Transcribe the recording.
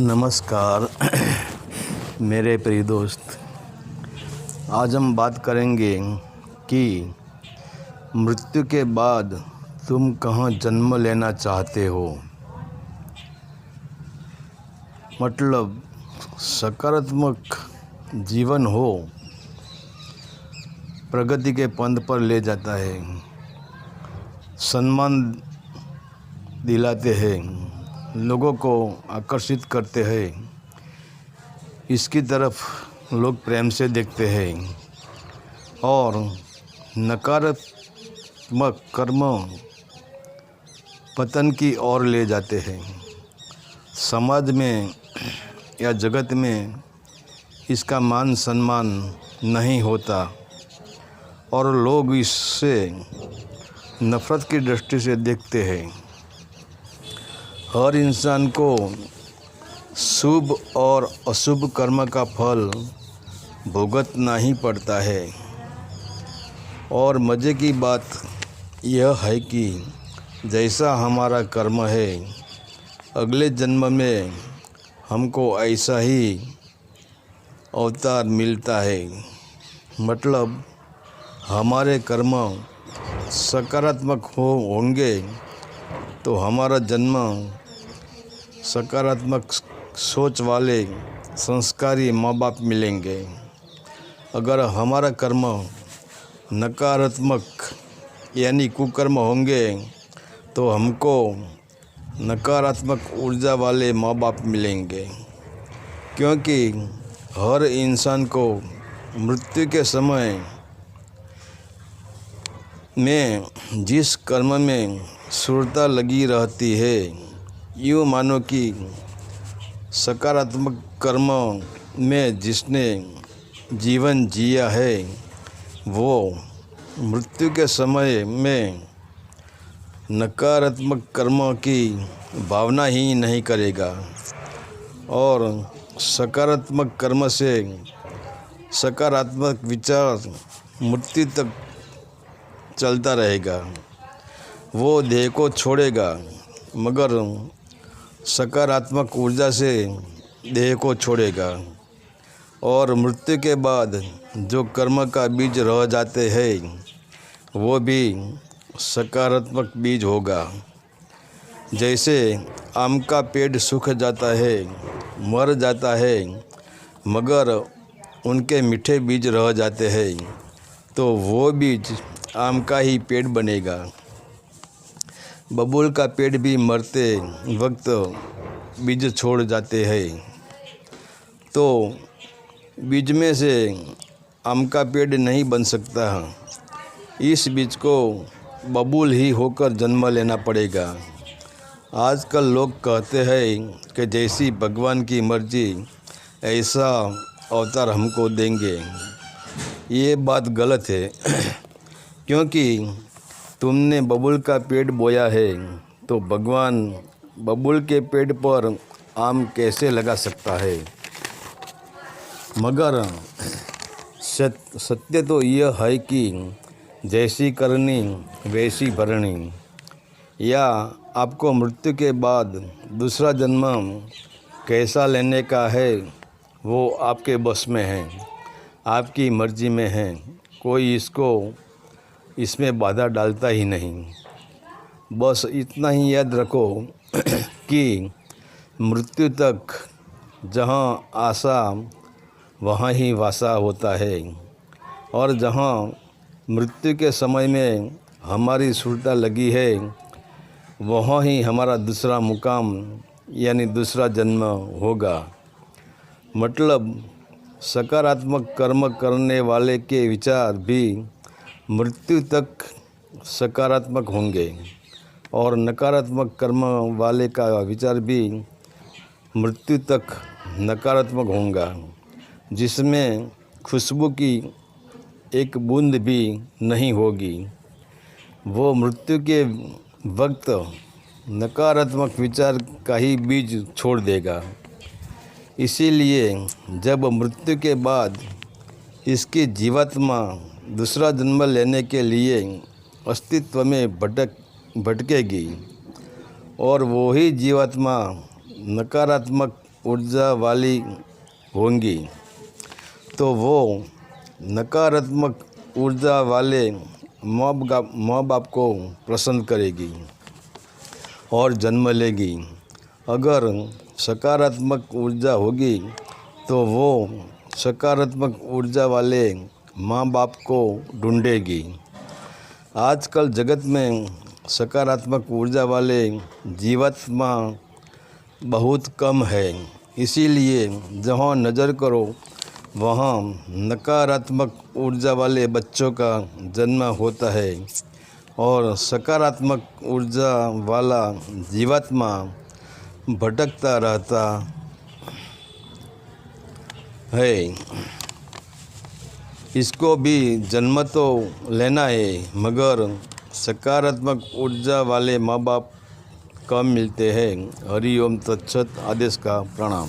नमस्कार मेरे प्रिय दोस्त। आज हम बात करेंगे कि मृत्यु के बाद तुम कहाँ जन्म लेना चाहते हो। मतलब सकारात्मक जीवन हो, प्रगति के पंथ पर ले जाता है, सम्मान दिलाते हैं, लोगों को आकर्षित करते हैं, इसकी तरफ लोग प्रेम से देखते हैं और नकारात्मक कर्म पतन की ओर ले जाते हैं। समाज में या जगत में इसका मान सम्मान नहीं होता और लोग इससे नफ़रत की दृष्टि से देखते हैं। हर इंसान को शुभ और अशुभ कर्म का फल भुगतना ही पड़ता है और मज़े की बात यह है कि जैसा हमारा कर्म है, अगले जन्म में हमको ऐसा ही अवतार मिलता है। मतलब हमारे कर्म सकारात्मक होंगे तो हमारा जन्म सकारात्मक सोच वाले संस्कारी माँ बाप मिलेंगे। अगर हमारा कर्म नकारात्मक यानी कुकर्म होंगे तो हमको नकारात्मक ऊर्जा वाले माँ बाप मिलेंगे। क्योंकि हर इंसान को मृत्यु के समय में जिस कर्म में सुरता लगी रहती है, यूँ मानो कि सकारात्मक कर्म में जिसने जीवन जिया है वो मृत्यु के समय में नकारात्मक कर्म की भावना ही नहीं करेगा और सकारात्मक कर्म से सकारात्मक विचार मृत्यु तक चलता रहेगा। वो देह को छोड़ेगा मगर सकारात्मक ऊर्जा से देह को छोड़ेगा और मृत्यु के बाद जो कर्म का बीज रह जाते हैं वो भी सकारात्मक बीज होगा। जैसे आम का पेड़ सूख जाता है, मर जाता है, मगर उनके मीठे बीज रह जाते हैं तो वो बीज आम का ही पेड़ बनेगा। बबूल का पेड़ भी मरते वक्त बीज छोड़ जाते हैं तो बीज में से आम का पेड़ नहीं बन सकता। इस बीज को बबूल ही होकर जन्म लेना पड़ेगा। आजकल लोग कहते हैं कि जैसी भगवान की मर्जी ऐसा अवतार हमको देंगे। ये बात गलत है क्योंकि तुमने बबूल का पेड़ बोया है तो भगवान बबूल के पेड़ पर आम कैसे लगा सकता है। मगर सत्य तो यह है कि जैसी करनी वैसी भरनी। या आपको मृत्यु के बाद दूसरा जन्म कैसा लेने का है वो आपके बस में है, आपकी मर्जी में है। कोई इसमें बाधा डालता ही नहीं। बस इतना ही याद रखो कि मृत्यु तक जहाँ आशा वहाँ ही वासा होता है और जहाँ मृत्यु के समय में हमारी सुरता लगी है वहाँ ही हमारा दूसरा मुकाम यानी दूसरा जन्म होगा। मतलब सकारात्मक कर्म करने वाले के विचार भी मृत्यु तक सकारात्मक होंगे और नकारात्मक कर्म वाले का विचार भी मृत्यु तक नकारात्मक होगा, जिसमें खुशबू की एक बूंद भी नहीं होगी। वो मृत्यु के वक्त नकारात्मक विचार का ही बीज छोड़ देगा। इसीलिए जब मृत्यु के बाद इसकी जीवात्मा दूसरा जन्म लेने के लिए अस्तित्व में भटकेगी और वही जीवात्मा नकारात्मक ऊर्जा वाली होंगी तो वो नकारात्मक ऊर्जा वाले माँ बाप को प्रसन्न करेगी और जन्म लेगी। अगर सकारात्मक ऊर्जा होगी तो वो सकारात्मक ऊर्जा वाले माँ बाप को ढूंढेगी। आजकल जगत में सकारात्मक ऊर्जा वाले जीवात्मा बहुत कम है, इसीलिए जहाँ नज़र करो वहाँ नकारात्मक ऊर्जा वाले बच्चों का जन्म होता है और सकारात्मक ऊर्जा वाला जीवात्मा भटकता रहता है। इसको भी जन्म तो लेना है, मगर सकारात्मक ऊर्जा वाले माँ बाप कम मिलते हैं। हरि ओम तत्सत। आदेश का प्रणाम।